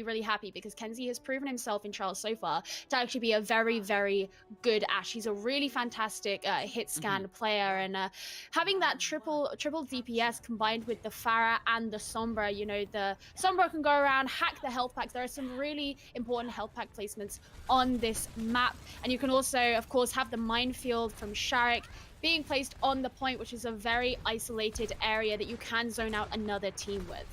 really happy because Kenzie has proven himself in Charles so far to actually be a very, very good Ashe. He's a really fantastic hit scan player, and having that triple DPS combined with the Pharah and the Sombra, you know, the Sombra can go around, hack the health packs. There are some really important health pack placements on this map, and you can also, of course, have the minefield from Sharik being placed on the point, which is a very isolated area that you can zone out another team with.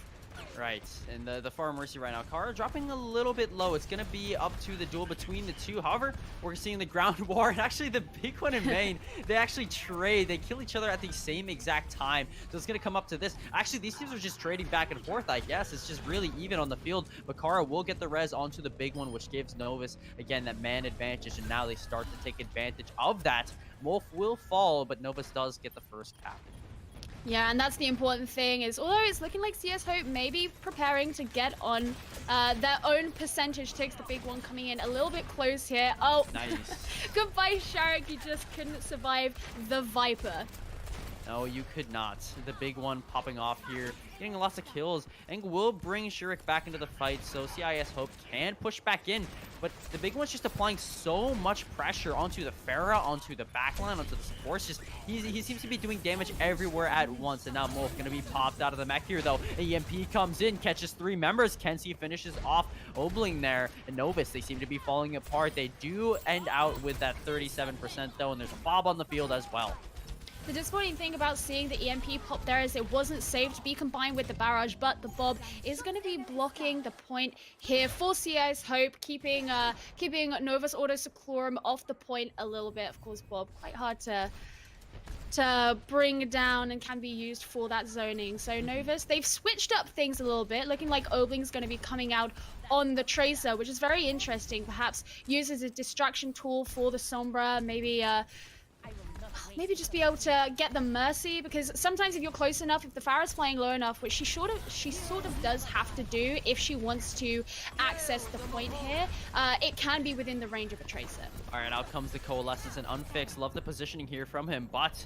Right, and the Far Mercy right now, Kara dropping a little bit low. It's going to be up to the duel between the two. However, we're seeing the ground war, and actually the big one in main, they actually trade. They kill each other at the same exact time. So it's going to come up to this. Actually, these teams are just trading back and forth, I guess. It's just really even on the field. But Kara will get the res onto the big one, which gives Novus, again, that man advantage. And now they start to take advantage of that. Wolf will fall, but Novus does get the first cap. Yeah, and that's the important thing is, although it's looking like CS Hope may be preparing to get on their own percentage takes, the big one coming in a little bit close here. Oh, nice. Goodbye, Sharik. You just couldn't survive the Viper. No, you could not. The big one popping off here, getting lots of kills, and will bring Shurik back into the fight, so CIS Hope can push back in, but the big one's just applying so much pressure onto the Pharah, onto the backline, onto the supports. Just he seems to be doing damage everywhere at once, and now Molf gonna be popped out of the mech here, though. EMP comes in, catches 3 members. Kenzie finishes off Obling there, and Novus, they seem to be falling apart. They do end out with that 37%, though, and there's a Bob on the field as well. The disappointing thing about seeing the EMP pop there is it wasn't safe to be combined with the barrage, but the Bob is going to be blocking the point here for CIS Hope, keeping Novus Ordo Seclorum off the point a little bit. Of course, Bob, quite hard to bring down and can be used for that zoning. So Novus, they've switched up things a little bit, looking like Obling's going to be coming out on the Tracer, which is very interesting. Perhaps used as a distraction tool for the Sombra, maybe just be able to get the Mercy, because sometimes if you're close enough, if the Pharah's playing low enough, which she sort of does have to do if she wants to access the point here, it can be within the range of a Tracer. All right, out comes the Coalescence and Unfix. Love the positioning here from him, but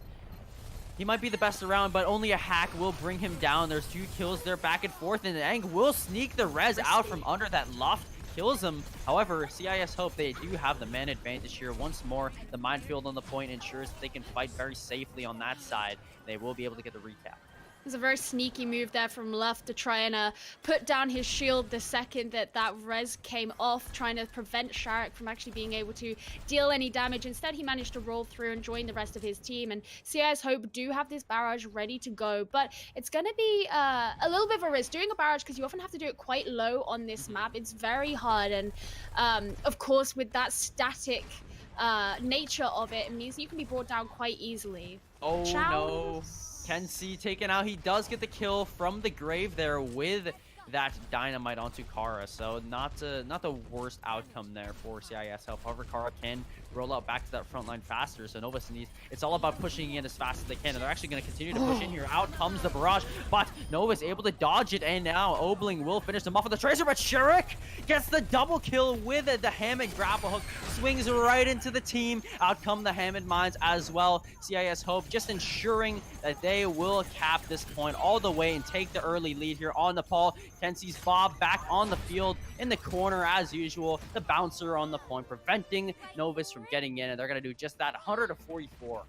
he might be the best around, but only a hack will bring him down. There's 2 kills there back and forth, and Ang will sneak the res out from under that loft. Kills him. However, CIS Hope, they do have the man advantage here. Once more, the minefield on the point ensures that they can fight very safely on that side. They will be able to get the recap. It was a very sneaky move there from Luft to try and put down his shield the second that res came off, trying to prevent Sharik from actually being able to deal any damage. Instead, he managed to roll through and join the rest of his team, and CIS Hope do have this barrage ready to go, but it's going to be a little bit of a risk doing a barrage because you often have to do it quite low on this map. It's very hard, and of course, with that static nature of it, it means you can be brought down quite easily. Oh, no. Kenzie taken out. He does get the kill from the grave there with that dynamite onto Kara, so not the worst outcome there for CIS Hope. However, Kara can roll out back to that front line faster, so Novus needs, it's all about pushing in as fast as they can, and they're actually going to continue to push in here. Out comes the barrage, but Novus able to dodge it, and now Obling will finish them off with the Tracer, but Shurik gets the double kill with the Hammond grapple hook, swings right into the team. Out come the Hammond mines as well. CIS Hope just ensuring that they will cap this point all the way and take the early lead here on the Paul. Kenzie's Bob back on the field in the corner as usual. The bouncer on the point, preventing Novus from getting in, and they're going to do just that, 100-44.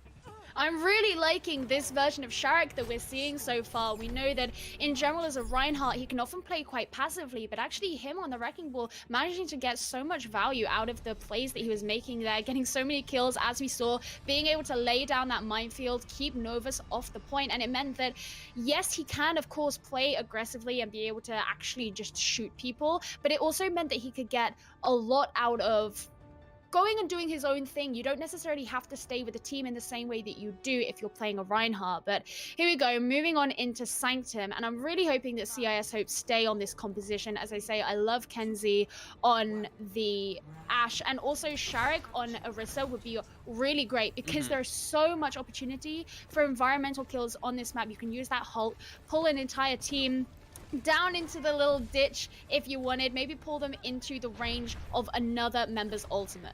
I'm really liking this version of Sharik that we're seeing so far. We know that in general as a Reinhardt, he can often play quite passively, but actually him on the Wrecking Ball managing to get so much value out of the plays that he was making there, getting so many kills as we saw, being able to lay down that minefield, keep Novus off the point, and it meant that, yes, he can of course play aggressively and be able to actually just shoot people, but it also meant that he could get a lot out of going and doing his own thing. You don't necessarily have to stay with the team in the same way that you do if you're playing a Reinhardt. But here we go, moving on into Sanctum, and I'm really hoping that CIS Hope stay on this composition. As I say, I love Kenzie on the Ashe, and also Sharik on Orisa would be really great because there's so much opportunity for environmental kills on this map. You can use that halt, pull an entire team down into the little ditch if you wanted, maybe pull them into the range of another member's ultimate.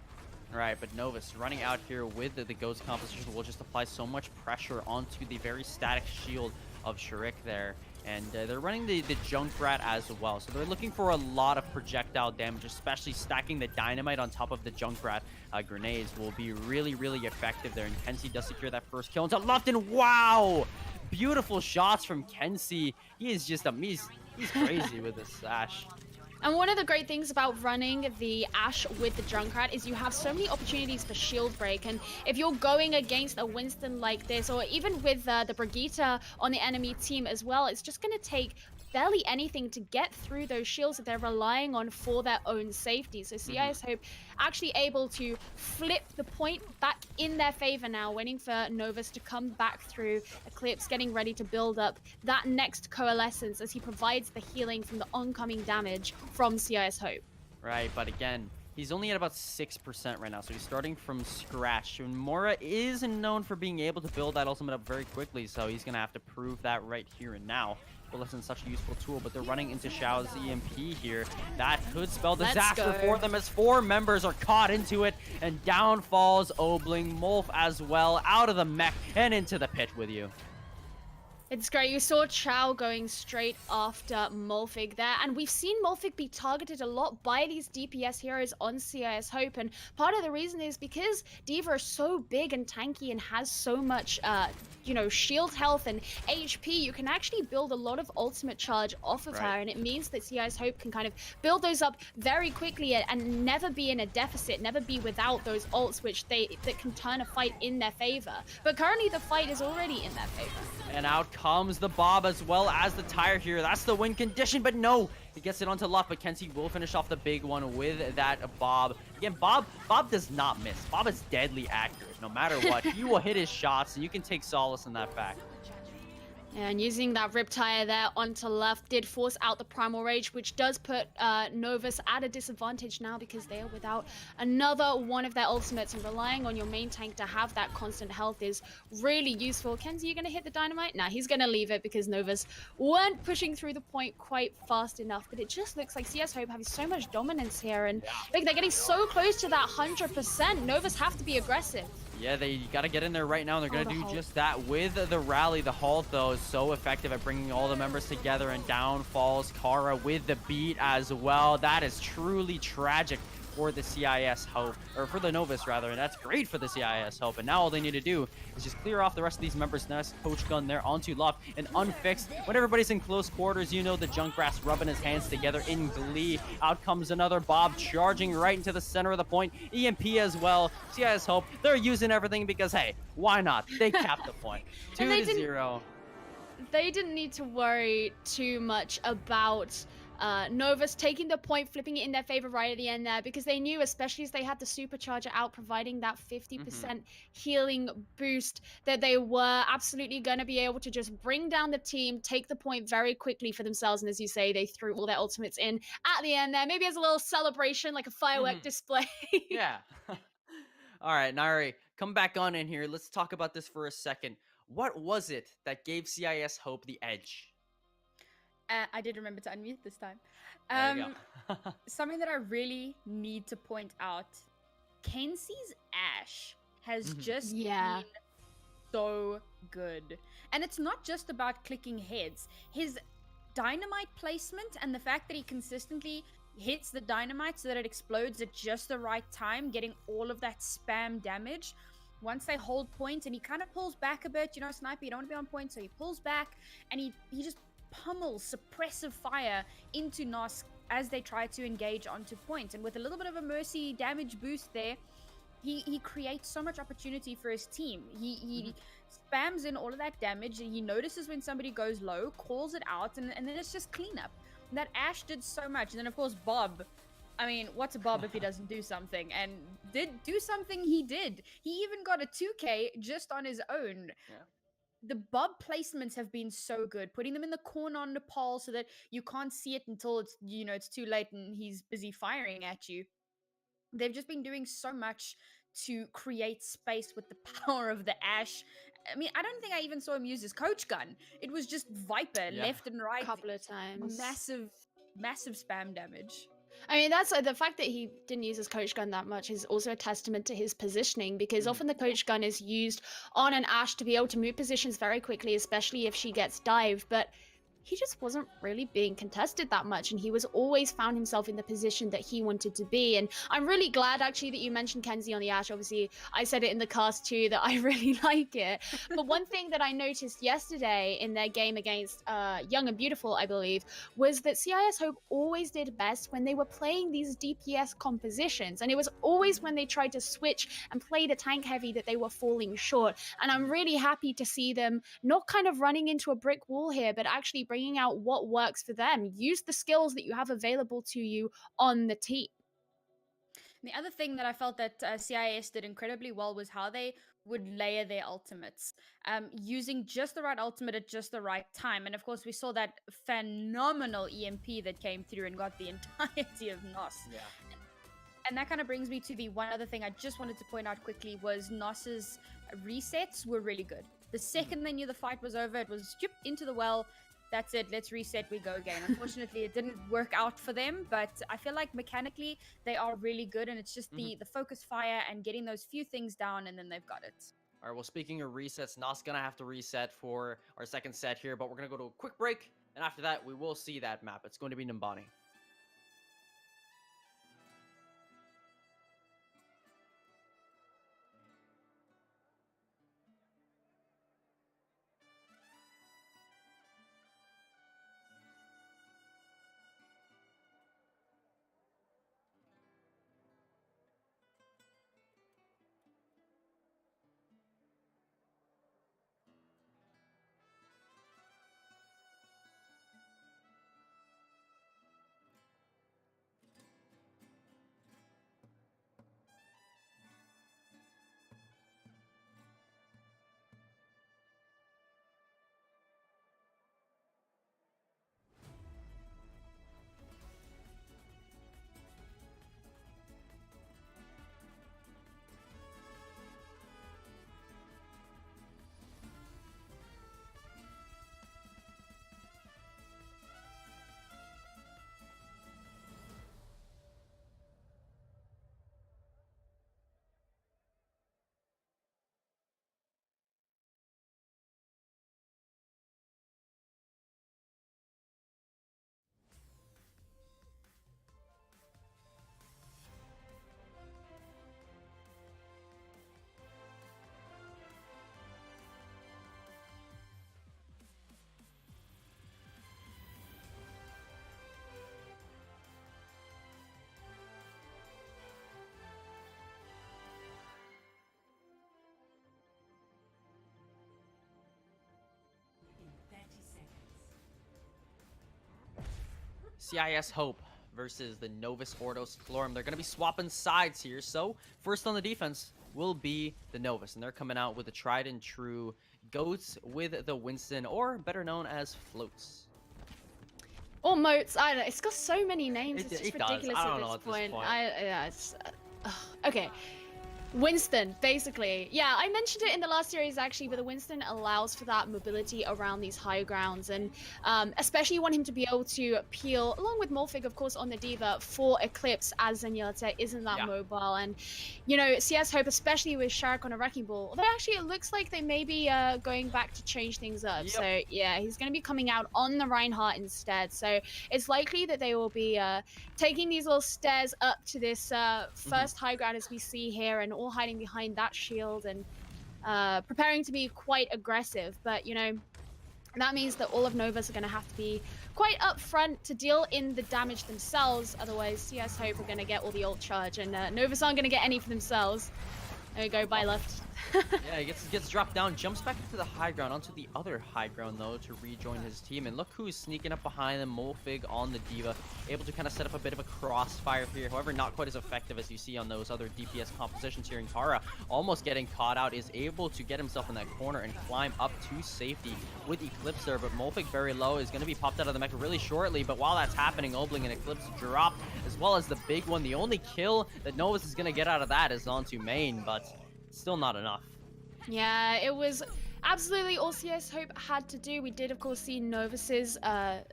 Right, but Novus running out here with the Ghost composition will just apply so much pressure onto the very static shield of Shurik there. And they're running the Junkrat as well. So they're looking for a lot of projectile damage, especially stacking the dynamite on top of the Junkrat grenades will be really, really effective there. And Kenzie does secure that first kill into Lufton. Wow! Beautiful shots from Kenzie. He is just he's crazy with this Ashe. And one of the great things about running the Ashe with the Junkrat is you have so many opportunities for shield break. And if you're going against a Winston like this, or even with the Brigitte on the enemy team as well, it's just going to take barely anything to get through those shields that they're relying on for their own safety. So CIS Hope actually able to flip the point back in their favor now, waiting for Novus to come back through. Eclipse getting ready to build up that next coalescence as he provides the healing from the oncoming damage from CIS Hope. Right, but again, he's only at about 6% right now, so he's starting from scratch. And Mora is known for being able to build that ultimate up very quickly, so he's going to have to prove that right here and now. Bullet's such a useful tool, but they're running into Xiao's EMP here. That could spell disaster for them as 4 members are caught into it, and down falls Obling, Molf as well, out of the mech and into the pit with you. It's great. You saw Chow going straight after Molfig there, and we've seen Molfig be targeted a lot by these DPS heroes on CIS Hope, and part of the reason is because D.Va is so big and tanky and has so much, shield health and HP, you can actually build a lot of ultimate charge off of her, and it means that CIS Hope can kind of build those up very quickly and never be in a deficit, never be without those ults that can turn a fight in their favor. But currently the fight is already in their favor. And out comes the Bob as well as the tire here. That's the win condition, but no, he gets it onto Luff, but Kenzie will finish off the big one with that Bob. Again, Bob does not miss. Bob is deadly accurate. No matter what, he will hit his shots, and you can take solace in that fact. And using that Riptire there onto left did force out the Primal Rage, which does put Novus at a disadvantage now because they are without another one of their ultimates, and relying on your main tank to have that constant health is really useful. Kenzie, you going to hit the dynamite? Nah, he's going to leave it because Novus weren't pushing through the point quite fast enough, but it just looks like CS Hope having so much dominance here, and like they're getting so close to that 100%. Novus have to be aggressive. Yeah, they got to get in there right now, and they're going to do just that with the rally. The halt, though, is so effective at bringing all the members together, and down falls Kara with the beat as well. That is truly tragic for the CIS Hope, or for the Novus rather, and that's great for the CIS Hope. And now all they need to do is just clear off the rest of these members. Nice coach gun there onto Luff, and unfixed. When everybody's in close quarters, you know the Junkrat's rubbing his hands together in glee. Out comes another Bob, charging right into the center of the point. EMP as well. CIS Hope, they're using everything because, hey, why not? They capped the point. 2-0. They didn't need to worry too much about Novus taking the point, flipping it in their favor right at the end there, because they knew, especially as they had the supercharger out, providing that 50% healing boost, that they were absolutely going to be able to just bring down the team, take the point very quickly for themselves. And as you say, they threw all their ultimates in at the end there, maybe as a little celebration, like a firework display. Yeah. All right, Nari, come back on in here. Let's talk about this for a second. What was it that gave CIS Hope the edge? I did remember to unmute this time. There you go. Something that I really need to point out, Kenzie's Ashe has just been so good. And it's not just about clicking heads. His dynamite placement and the fact that he consistently hits the dynamite so that it explodes at just the right time, getting all of that spam damage. Once they hold point, and he kind of pulls back a bit, Sniper, you don't want to be on point, so he pulls back, and he just pummels suppressive fire into Nosk as they try to engage onto point. And with a little bit of a mercy damage boost there, he creates so much opportunity for his team. He spams in all of that damage, and he notices when somebody goes low, calls it out, and then it's just cleanup. And that Ashe did so much. And then, of course, Bob. I mean, what's a Bob if he doesn't do something? And did do something he did. He even got a 2K just on his own. Yeah. The Bob placements have been so good, putting them in the corner on Nepal so that you can't see it until it's, it's too late and he's busy firing at you. They've just been doing so much to create space with the power of the Ashe. I mean, I don't think I even saw him use his coach gun. It was just Viper left and right. A couple of times. Massive spam damage. I mean, that's the fact that he didn't use his coach gun that much is also a testament to his positioning, because often the coach gun is used on an Ashe to be able to move positions very quickly, especially if she gets dived. But he just wasn't really being contested that much, and he was always found himself in the position that he wanted to be. And I'm really glad actually that you mentioned Kenzie on the Ashe. Obviously, I said it in the cast too that I really like it. But one thing that I noticed yesterday in their game against Young and Beautiful, I believe, was that CIS Hope always did best when they were playing these DPS compositions, and it was always when they tried to switch and play the tank heavy that they were falling short. And I'm really happy to see them not kind of running into a brick wall here, but actually bringing out what works for them. Use the skills that you have available to you on the team. The other thing that I felt that CIS did incredibly well was how they would layer their ultimates, using just the right ultimate at just the right time. And of course, we saw that phenomenal EMP that came through and got the entirety of NOS. Yeah. And that kind of brings me to the one other thing I just wanted to point out quickly was NOS's resets were really good. The second they knew the fight was over, it was into the well. That's it, let's reset, we go again. Unfortunately, it didn't work out for them, but I feel like mechanically they are really good, and it's just the focus fire and getting those few things down, and then they've got it. All right, well, speaking of resets, NOS gonna have to reset for our second set here, but we're gonna go to a quick break, and after that, we will see that map. It's going to be Nimbani. CIS Hope versus the Novus Ordo Seclorum. They're going to be swapping sides here. So first on the defense will be the Novus, and they're coming out with the tried and true goats with the Winston, or better known as floats. Or moats, I don't know. It's got so many names. It's just ridiculous I don't at know this point. Yeah, It's okay. Winston, basically. Yeah, I mentioned it in the last series actually, but the Winston allows for that mobility around these high grounds, and especially you want him to be able to peel, along with Morphig, of course, on the Diva for Eclipse, as Zenyatta isn't that mobile. And, you know, CS Hope, especially with Shark on a Wrecking Ball, although actually it looks like they may be going back to change things up. So, yeah, he's going to be coming out on the Reinhardt instead. So it's likely that they will be taking these little stairs up to this first high ground, as we see here, and all hiding behind that shield and preparing to be quite aggressive. But, you know, that means that all of Novus are going to have to be quite upfront to deal in the damage themselves. Otherwise, CS Hope are going to get all the ult charge, and Novus aren't going to get any for themselves. There we go, by left. Yeah, he gets dropped down, jumps back into the high ground, onto the other high ground, though, to rejoin his team. And look who's sneaking up behind them, Morphig on the Diva, able to kind of set up a bit of a crossfire here. However, not quite as effective as you see on those other DPS compositions here. And Kara, almost getting caught out, is able to get himself in that corner and climb up to safety with Eclipse there. But Morphig very low, is going to be popped out of the mech really shortly. But while that's happening, Obling and Eclipse drop, as well as the big one. The only kill that Novus is going to get out of that is onto main, but still not enough. Yeah, it was Absolutely, all CIS Hope had to do. We did, of course, see Novus's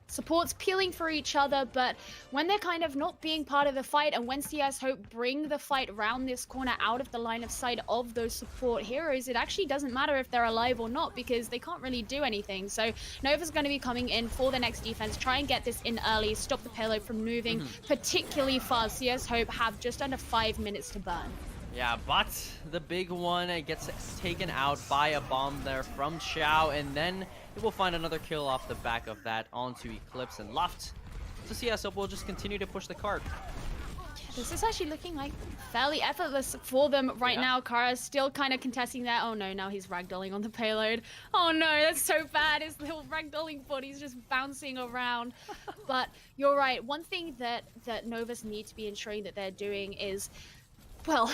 supports peeling for each other, but when they're kind of not being part of the fight, and when CIS Hope bring the fight round this corner out of the line of sight of those support heroes, it actually doesn't matter if they're alive or not, because they can't really do anything. So Novus is going to be coming in for the next defense, try and get this in early, stop the payload from moving particularly fast. CIS Hope have just under 5 minutes to burn. Yeah, but the big one gets taken out by a bomb there from Xiao, and then it will find another kill off the back of that onto Eclipse and Luft. So CS will just continue to push the cart. This is actually looking like fairly effortless for them right now. Kara's still kind of contesting that. Oh no, now he's ragdolling on the payload. Oh no, that's so bad. His little ragdolling body's just bouncing around. But you're right. One thing that Novus need to be ensuring that they're doing is, well,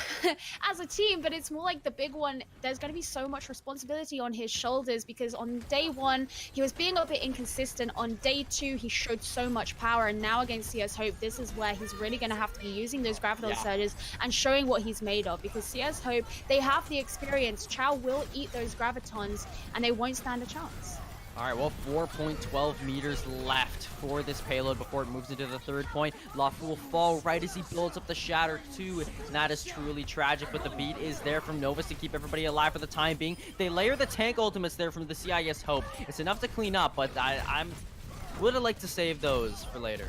as a team, but it's more like the big one, there's going to be so much responsibility on his shoulders, because on day 1, he was being a bit inconsistent. On day 2, he showed so much power, and now against CS Hope, this is where he's really going to have to be using those graviton surges and showing what he's made of, because CS Hope, they have the experience. Chow will eat those gravitons, and they won't stand a chance. All right, well, 4.12 meters left for this payload before it moves into the third point. Luft will fall right as he builds up the Shatter too, and that is truly tragic, but the beat is there from Novus to keep everybody alive for the time being. They layer the tank ultimates there from the CIS Hope. It's enough to clean up, but I would have liked to save those for later.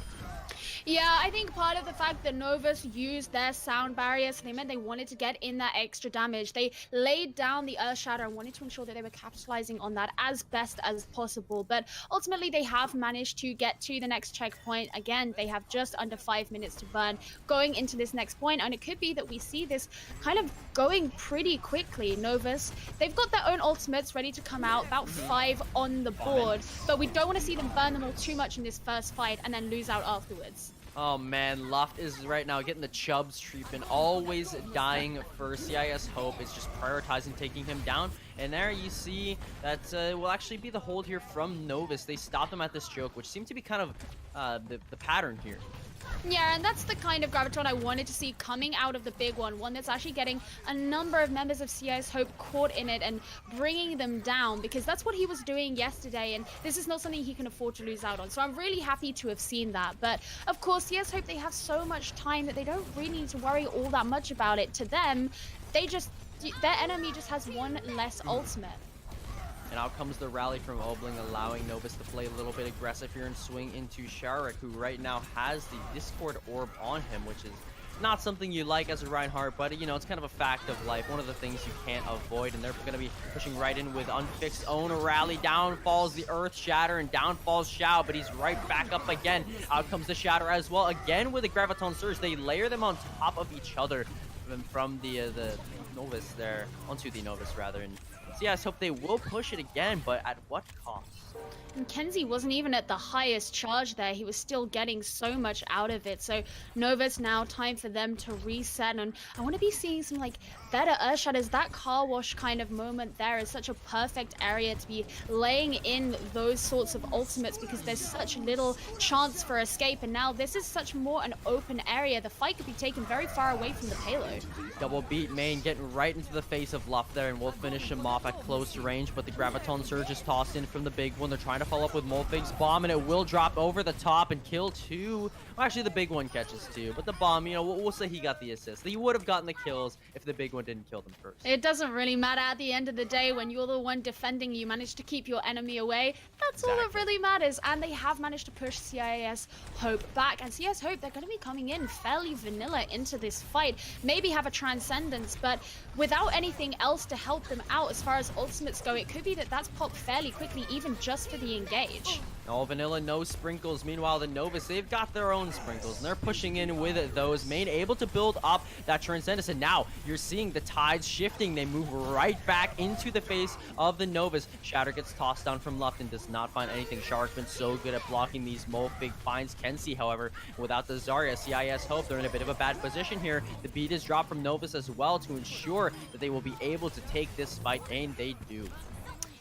Yeah, I think part of the fact that Novus used their sound barriers, they meant they wanted to get in that extra damage. They laid down the Earth Shatter and wanted to ensure that they were capitalizing on that as best as possible. But ultimately, they have managed to get to the next checkpoint. Again, they have just under 5 minutes to burn going into this next point, and it could be that we see this kind of going pretty quickly. Novus, they've got their own ultimates ready to come out, about 5 on the board, but we don't want to see them burn them all too much in this first fight and then lose out afterwards. Oh man, Luft is right now getting the Chubbs treatment, always dying for CIS Hope. Is just prioritizing taking him down. And there you see that will actually be the hold here from Novus. They stopped him at this choke, which seemed to be kind of the pattern here. Yeah, and that's the kind of graviton I wanted to see coming out of the big one that's actually getting a number of members of CIS Hope caught in it and bringing them down, because that's what he was doing yesterday, and this is not something he can afford to lose out on. So I'm really happy to have seen that. But of course, CIS Hope, they have so much time that they don't really need to worry all that much about it. To them, their enemy just has one less ultimate. And out comes the rally from Obling, allowing Novus to play a little bit aggressive here and swing into Sharik, who right now has the Discord Orb on him, which is not something you like as a Reinhardt, but, you know, it's kind of a fact of life. One of the things you can't avoid, and they're going to be pushing right in with Unfixed own a rally. Down falls the Earth Shatter, and down falls Xiao, but he's right back up again. Out comes the Shatter as well, again with a Graviton Surge. They layer them on top of each other from the Novus there, onto the Novus rather, and CIS Hope they will push it again, but at what cost? And Kenzie wasn't even at the highest charge there. He was still getting so much out of it. So Novus, now time for them to reset. And I want to be seeing some like better Earth Shatters. That car wash kind of moment there is such a perfect area to be laying in those sorts of ultimates, because there's such little chance for escape. And now this is such more an open area. The fight could be taken very far away from the payload. Double beat main getting right into the face of Luft there, and we'll finish him off at close range, but the Graviton Surge is tossed in from the big one. They're trying to follow up with Molfig's bomb, and it will drop over the top and kill 2. Well, actually, the big one catches 2, but the bomb, you know, we'll say he got the assist. He would have gotten the kills if the big one didn't kill them first. It doesn't really matter at the end of the day. When you're the one defending, you manage to keep your enemy away. That's all that really matters. And they have managed to push CIS Hope back. And CIS Hope, they're going to be coming in fairly vanilla into this fight. Maybe have a Transcendence, but without anything else to help them out as far as ultimates go, it could be that that's popped fairly quickly, even just for the engage. All vanilla, no sprinkles. Meanwhile, the Novus, they've got their own sprinkles, and they're pushing in with those. Main able to build up that Transcendence, and now you're seeing the tides shifting. They move right back into the face of the Novus. Shatter gets tossed down from Luft and does not find anything. Shark's been so good at blocking these Molfig finds Kenzie, however, without the Zarya. CIS Hope, they're in a bit of a bad position here. The beat is dropped from Novus as well to ensure that they will be able to take this fight, and they do.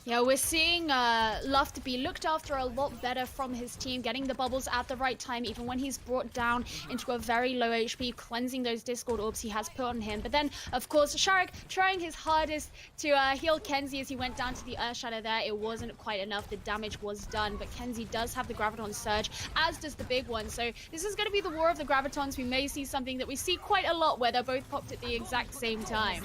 Yeah, we're seeing Luft be looked after a lot better from his team, getting the bubbles at the right time, even when he's brought down into a very low HP, cleansing those Discord orbs he has put on him. But then, of course, Shark trying his hardest to heal Kenzie as he went down to the Earth Shadow there. It wasn't quite enough. The damage was done, but Kenzie does have the Graviton Surge, as does the big one. So this is going to be the war of the Gravitons. We may see something that we see quite a lot where they're both popped at the exact same time.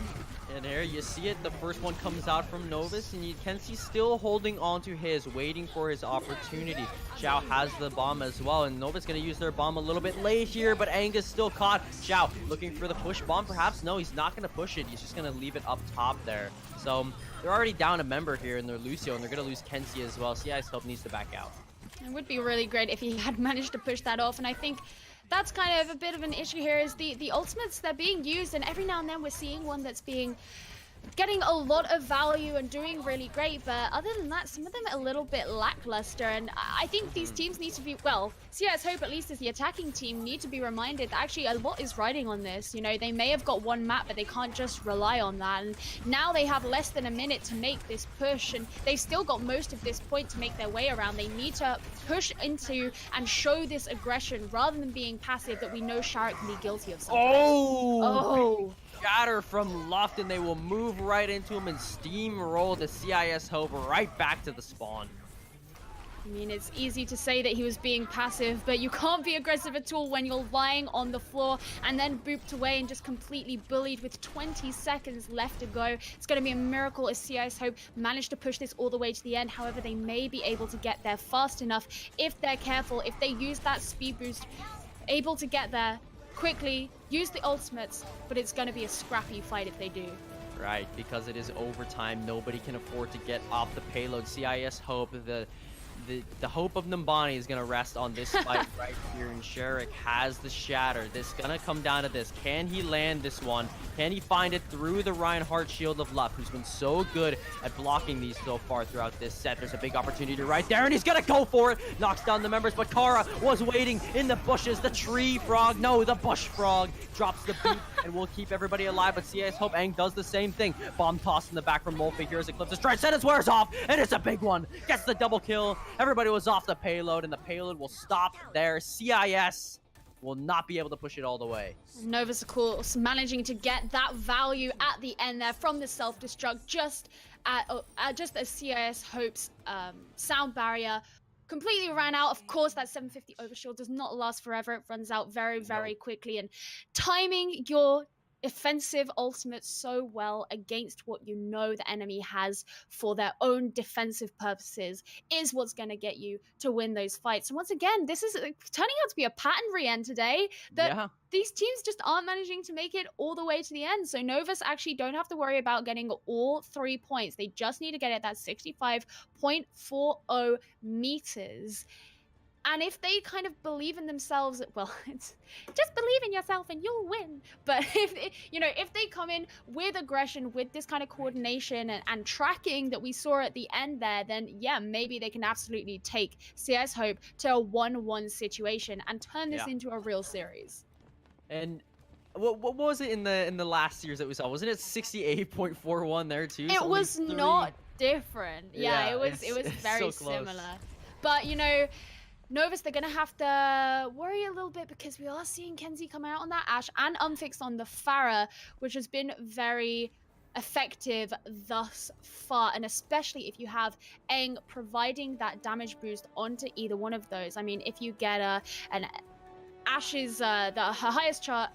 And there you see it, the first one comes out from Novus, and you can see still holding on to his, waiting for his opportunity. Xiao has the bomb as well, and Novus gonna use their bomb a little bit late here, but Angus still caught. Xiao looking for the push bomb, perhaps? No, he's not gonna push it, he's just gonna leave it up top there. So they're already down a member here in their Lucio, and they're gonna lose Kenzie as well. CIS Hope needs to back out. It would be really great if he had managed to push that off, and I think that's kind of a bit of an issue here is the ultimates, they're being used, and every now and then we're seeing one that's getting a lot of value and doing really great, but other than that, some of them are a little bit lackluster, and I think these teams need to be, well, CIS Hope, at least as the attacking team, need to be reminded that actually a lot is riding on this. You know, they may have got one map, but they can't just rely on that, and now they have less than a minute to make this push, and they've still got most of this point to make their way around. They need to push into and show this aggression rather than being passive that we know Shark can be guilty of something. Oh! Shatter from Luft, and they will move right into him and steamroll the CIS Hope right back to the spawn. I mean, it's easy to say that he was being passive, but you can't be aggressive at all when you're lying on the floor and then booped away and just completely bullied with 20 seconds left to go. It's going to be a miracle if CIS Hope manage to push this all the way to the end. However, they may be able to get there fast enough if they're careful, if they use that speed boost, able to get there quickly, use the ultimates, but it's going to be a scrappy fight if they do. Right, because it is overtime. Nobody can afford to get off the payload. CIS Hope, the hope of Numbani is going to rest on this fight right here, and Sherrick has the shatter. This is going to come down to this. Can he land this one? Can he find it through the Reinhardt shield of Luft, who's been so good at blocking these so far throughout this set? There's a big opportunity right there, and he's going to go for it. Knocks down the members, but Kara was waiting in the bushes. The tree frog, no, the bush frog drops the beat and will keep everybody alive, but CIS Hope Ang does the same thing. Bomb toss in the back from Molfi. Here's Eclipse's try. Sentence wears off, and it's a big one. Gets the double kill. Everybody was off the payload, and the payload will stop there. CIS will not be able to push it all the way. Novus, of course, managing to get that value at the end there from the self-destruct, just as CIS Hope's sound barrier completely ran out. Of course, that 750 overshield does not last forever. It runs out very, very quickly, and timing your offensive ultimate so well against what you know the enemy has for their own defensive purposes is what's going to get you to win those fights. And once again, this is turning out to be a pattern re-end today that these teams just aren't managing to make it all the way to the end. So Novus actually don't have to worry about getting all 3 points. They just need to get it that 65.40 meters. And if they kind of believe in themselves, well, it's just believe in yourself and you'll win. But if they come in with aggression, with this kind of coordination and tracking that we saw at the end there, then yeah, maybe they can absolutely take CIS Hope to a 1-1 situation and turn this into a real series. And what was it in the last series that we saw? Wasn't it 68.41 there too? It was not different. Yeah, it was very so similar. But Novus, they're going to have to worry a little bit because we are seeing Kenzie come out on that Ashe and Unfixed on the Pharah, which has been very effective thus far, and especially if you have Aang providing that damage boost onto either one of those. I mean, if you get an Ashe's, her highest her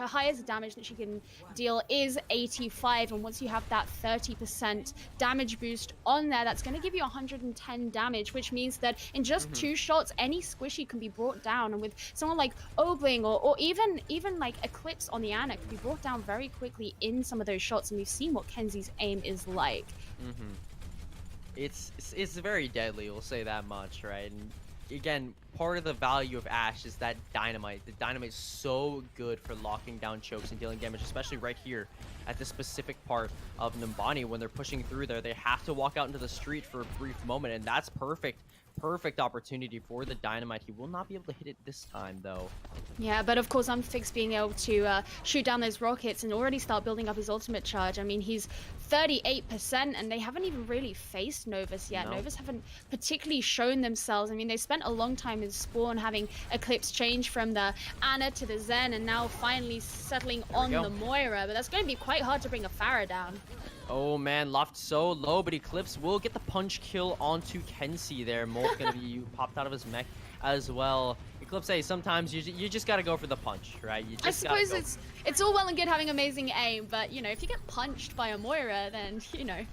highest damage that she can deal is 85, and once you have that 30% damage boost on there, that's going to give you 110 damage, which means that in just 2 shots, any squishy can be brought down. And with someone like Obling or even like Eclipse on the Ana can be brought down very quickly in some of those shots, and we've seen what Kenzie's aim is like. It's very deadly, we'll say that much, right? And again, part of the value of Ashe is that dynamite. The dynamite is so good for locking down chokes and dealing damage, especially right here at the specific part of Numbani. When they're pushing through there, they have to walk out into the street for a brief moment, and that's perfect perfect opportunity for the Dynamite. He will not be able to hit it this time, though. Yeah, but of course, Unfix being able to shoot down those rockets and already start building up his ultimate charge. I mean, he's 38%, and they haven't even really faced Novus yet. No. Novus haven't particularly shown themselves. I mean, they spent a long time in Spawn having Eclipse change from the Ana to the Zen, and now finally settling on the Moira. But that's going to be quite hard to bring a Pharah down. Oh man, left so low, but Eclipse will get the punch kill onto Kenzie there. Molt's gonna be popped out of his mech as well. Eclipse, hey, sometimes you just gotta go for the punch, right? You just I suppose it's all well and good having amazing aim, but you know, if you get punched by a Moira, then you know.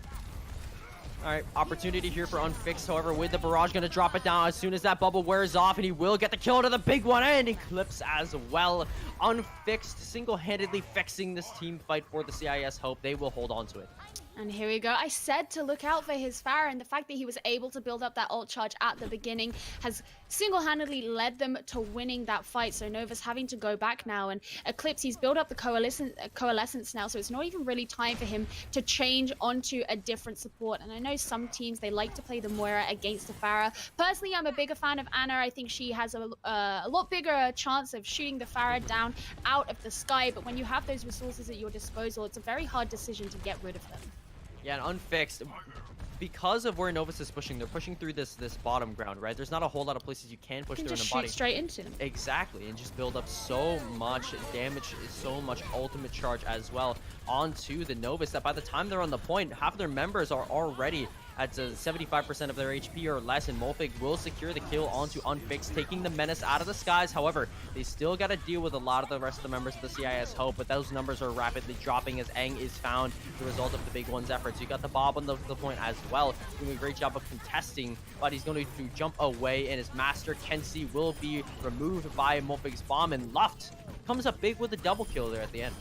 All right, opportunity here for Unfixed, however, with the barrage gonna drop it down as soon as that bubble wears off, and he will get the kill to the big one, and Eclipse as well. Unfixed single-handedly fixing this team fight for the CIS Hope. They will hold on to it. And here we go. I said to look out for his Pharah, and the fact that he was able to build up that ult charge at the beginning has single-handedly led them to winning that fight. So Novus having to go back now, and Eclipse, he's built up the coalescence now, so it's not even really time for him to change onto a different support. And I know some teams, they like to play the Moira against the Pharah. Personally, I'm a bigger fan of Ana. I think she has a lot bigger chance of shooting the Pharah down out of the sky, but when you have those resources at your disposal, it's a very hard decision to get rid of them. Yeah, and Unfixed, because of where Novus is pushing, they're pushing through this bottom ground, right? There's not a whole lot of places you can push through in a body. Shoot straight into them. Exactly, and just build up so much damage, so much ultimate charge as well onto the Novus that by the time they're on the point, half of their members are already at 75% of their HP or less, and Molfig will secure the kill onto Unfixed, taking the menace out of the skies. However, they still got to deal with a lot of the rest of the members of the CIS Hope, but those numbers are rapidly dropping as Aang is found, the result of the Big One's efforts. You got the Bob on the point as well, doing a great job of contesting, but he's going to jump away, and his master, Kenzie, will be removed by Molfig's bomb, and Luft comes up big with a double kill there at the end.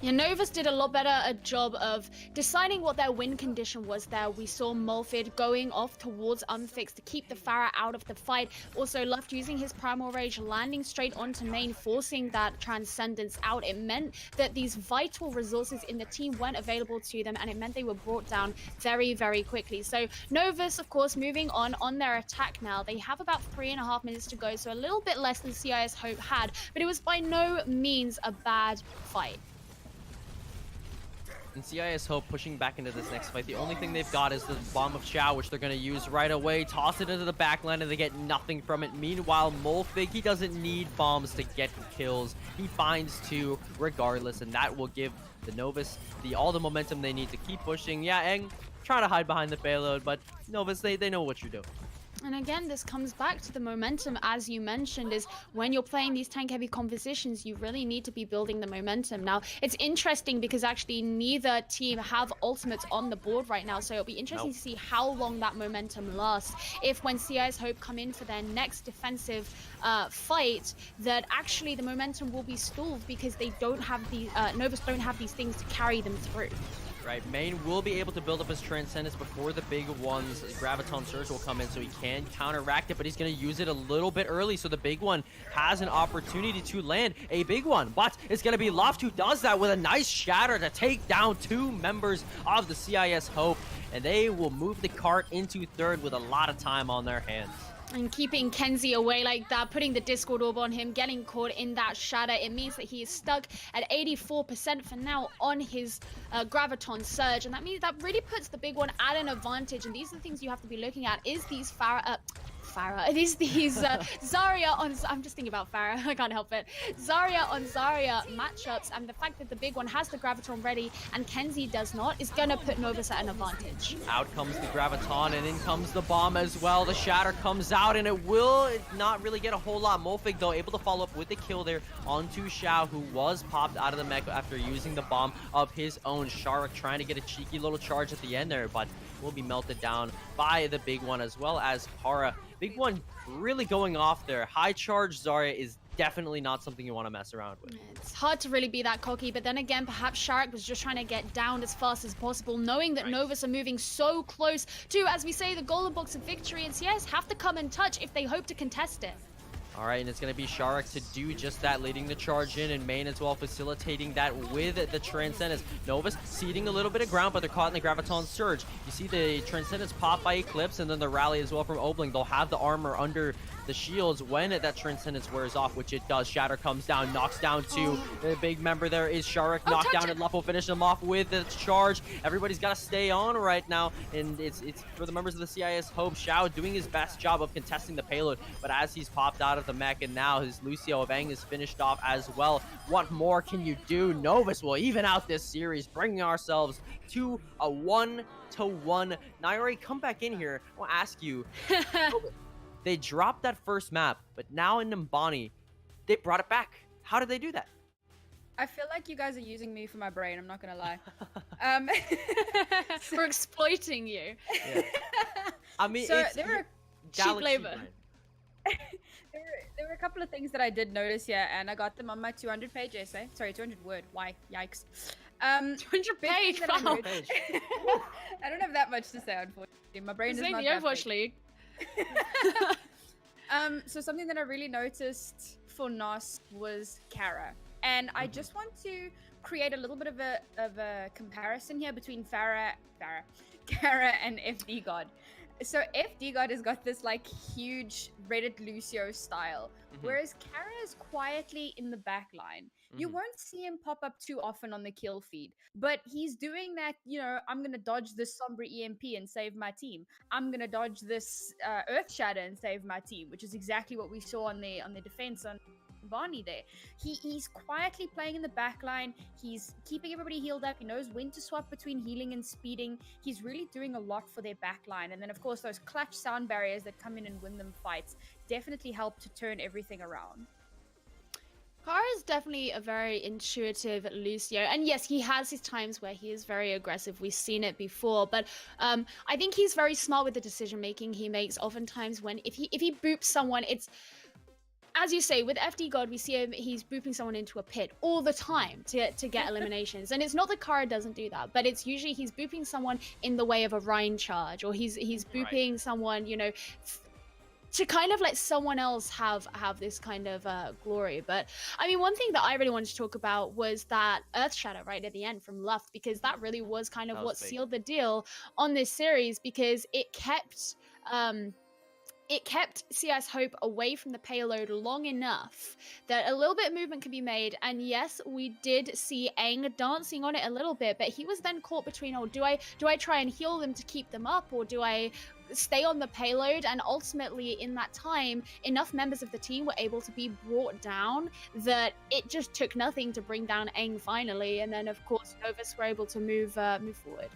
Yeah, Novus did a lot better a job of deciding what their win condition was there. We saw Molfid going off towards Unfixed to keep the Pharah out of the fight. Also, Luft using his Primal Rage, landing straight onto main, forcing that Transcendence out. It meant that these vital resources in the team weren't available to them, and it meant they were brought down very, very quickly. So Novus, of course, moving on their attack now. They have about 3.5 minutes to go, so a little bit less than CIS Hope had, but it was by no means a bad fight. And CIS Hope pushing back into this next fight. The only thing they've got is the Bomb of Chow, which they're going to use right away. Toss it into the backline, and they get nothing from it. Meanwhile, Molfig, he doesn't need bombs to get kills. He finds two regardless, and that will give the Novus all the momentum they need to keep pushing. Yeah, Aang trying to hide behind the payload, but Novus, they know what you're doing. And again, this comes back to the momentum, as you mentioned, is when you're playing these tank-heavy compositions, you really need to be building the momentum. Now, it's interesting because actually neither team have ultimates on the board right now, so it'll be interesting to see how long that momentum lasts. If when CIS Hope come in for their next defensive fight, that actually the momentum will be stalled because they don't have the Novus don't have these things to carry them through. Right, Main will be able to build up his Transcendence before the Big One's Graviton Surge will come in, so he can counteract it, but he's going to use it a little bit early, so the Big One has an opportunity to land a big one, but it's going to be Luft who does that with a nice shatter to take down two members of the CIS Hope, and they will move the cart into third with a lot of time on their hands. And keeping Kenzie away like that, putting the Discord Orb on him, getting caught in that shatter, it means that he is stuck at 84% for now on his Graviton Surge. And that means that really puts the Big One at an advantage. And these are the things you have to be looking at, is these Zarya on, I'm just thinking about Pharah, I can't help it. Zarya on Zarya matchups, and the fact that the Big One has the Graviton ready and Kenzie does not is gonna put Novus at an advantage. Out comes the Graviton, and in comes the bomb as well. The shatter comes out, and it will not really get a whole lot. Molfig, though, able to follow up with the kill there onto Xiao, who was popped out of the mech after using the bomb of his own. Sharak trying to get a cheeky little charge at the end there, but will be melted down by the Big One as well as Para. Big One really going off there. High charge Zarya is definitely not something you want to mess around with. It's hard to really be that cocky, but then again, perhaps Sharak was just trying to get down as fast as possible, knowing that Novus are moving so close to, as we say, the golden box of victory, and CIS have to come in touch if they hope to contest it. All right, and it's going to be Shark to do just that, leading the charge in, and Main as well facilitating that with the Transcendence. Novus ceding a little bit of ground, but they're caught in the Graviton Surge. You see the Transcendence pop by Eclipse, and then the rally as well from Obling. They'll have the armor under the shields when that Transcendence wears off, which it does. Shatter comes down, knocks down two. The big member there is Shark, knocked down, and Luff will finish him off with the charge. Everybody's got to stay on right now, and it's for the members of the CIS Hope. Shao doing his best job of contesting the payload, but as he's popped out of the mech, and now his Lucio Evang is finished off as well. What more can you do? Novus will even out this series, bringing ourselves to a 1-1. Nairi, come back in here. I want to ask you, they dropped that first map, but now in Nimbani, they brought it back. How did they do that? I feel like you guys are using me for my brain, I'm not gonna lie. We're exploiting you. Yeah. I mean, so it's there were cheap labor. There were a couple of things that I did notice here, and I got them on my 200-page essay. Sorry, 200 word. Why? Yikes. 200-page. Wow. I don't have that much to say, unfortunately. My brain is not the that Overwatch big. League. So something that I really noticed for NOS was Kara, and I just want to create a little bit of a comparison here between Kara and FD God. So FD God has got this like huge Reddit Lucio style, whereas Kara is quietly in the back line. You won't see him pop up too often on the kill feed, but he's doing that, you know, I'm gonna dodge this Sombra EMP and save my team. I'm gonna dodge this Earth Shatter and save my team, which is exactly what we saw on the defense on Barney there. He's quietly playing in the back line. He's keeping everybody healed up. He knows when to swap between healing and speeding. He's really doing a lot for their back line. And then, of course, those clutch sound barriers that come in and win them fights definitely help to turn everything around. Kara is definitely a very intuitive Lucio, and yes, he has his times where he is very aggressive. We've seen it before, but I think he's very smart with the decision making he makes. Oftentimes, when if he boops someone, it's, as you say, with FD God, we see him, he's booping someone into a pit all the time to get eliminations. And it's not that Kara doesn't do that, but it's usually he's booping someone in the way of a Rhine charge, or he's booping someone, you know, to kind of let someone else have this kind of glory. But I mean, one thing that I really wanted to talk about was that Earth Shatter right at the end from Luft, because that really was kind of what sealed the deal on this series, because it kept CIS Hope away from the payload long enough that a little bit of movement could be made. And yes, we did see Aang dancing on it a little bit, but he was then caught between, oh, do I try and heal them to keep them up, or do I stay on the payload? And ultimately, in that time, enough members of the team were able to be brought down that it just took nothing to bring down Aang finally. And then, of course, Novus were able to move forward.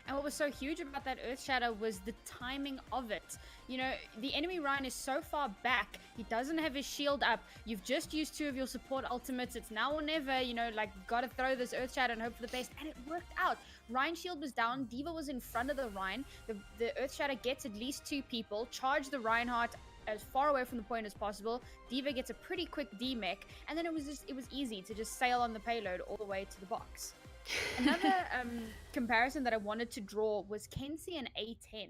And what was so huge about that Earth Shatter was the timing of it. You know, the enemy Rhine is so far back, he doesn't have his shield up. You've just used 2 of your support ultimates. It's now or never, you know, like, gotta throw this Earth Shatter and hope for the best. And it worked out. Rhine shield was down, D.Va was in front of the Rhine. The Earth Shatter gets at least 2 people, charge the Reinhardt as far away from the point as possible. D.Va gets a pretty quick D-mech, and then it was easy to just sail on the payload all the way to the box. Another comparison that I wanted to draw was Kenzie and A10.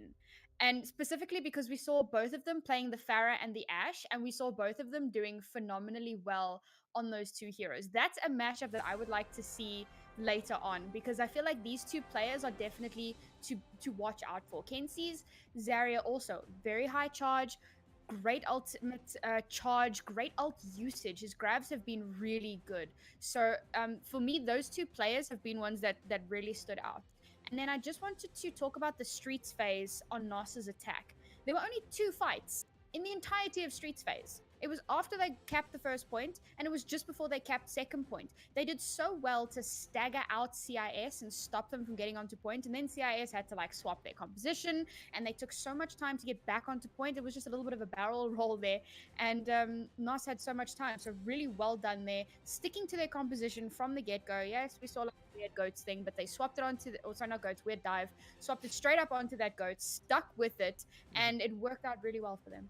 And specifically because we saw both of them playing the Pharah and the Ashe, and we saw both of them doing phenomenally well on those 2 heroes. That's a matchup that I would like to see later on, because I feel like these 2 players are definitely to watch out for. Kenzie's Zarya also very high charge, great ultimate charge, great ult usage. His grabs have been really good. So for me, those 2 players have been ones that really stood out. And then I just wanted to talk about the Streets phase on NOS's attack. There were only 2 fights in the entirety of Streets phase. It was after they capped the first point, and it was just before they capped second point. They did so well to stagger out CIS and stop them from getting onto point, and then CIS had to like swap their composition, and they took so much time to get back onto point. It was just a little bit of a barrel roll there, and NOS had so much time, so really well done there, sticking to their composition from the get-go. Yes, we saw like a weird goats thing, but they swapped it onto not goats, weird dive, swapped it straight up onto that goat, stuck with it, and it worked out really well for them.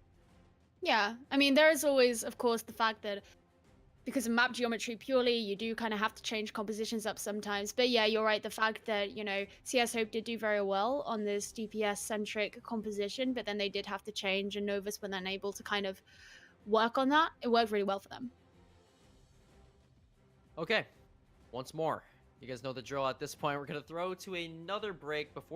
Yeah, I mean, there is always, of course, the fact that because of map geometry purely, you do kind of have to change compositions up sometimes. But yeah, you're right. The fact that, you know, CIS Hope did do very well on this DPS-centric composition, but then they did have to change, and Novus were then able to kind of work on that, it worked really well for them. Okay, once more, you guys know the drill at this point. We're going to throw to another break before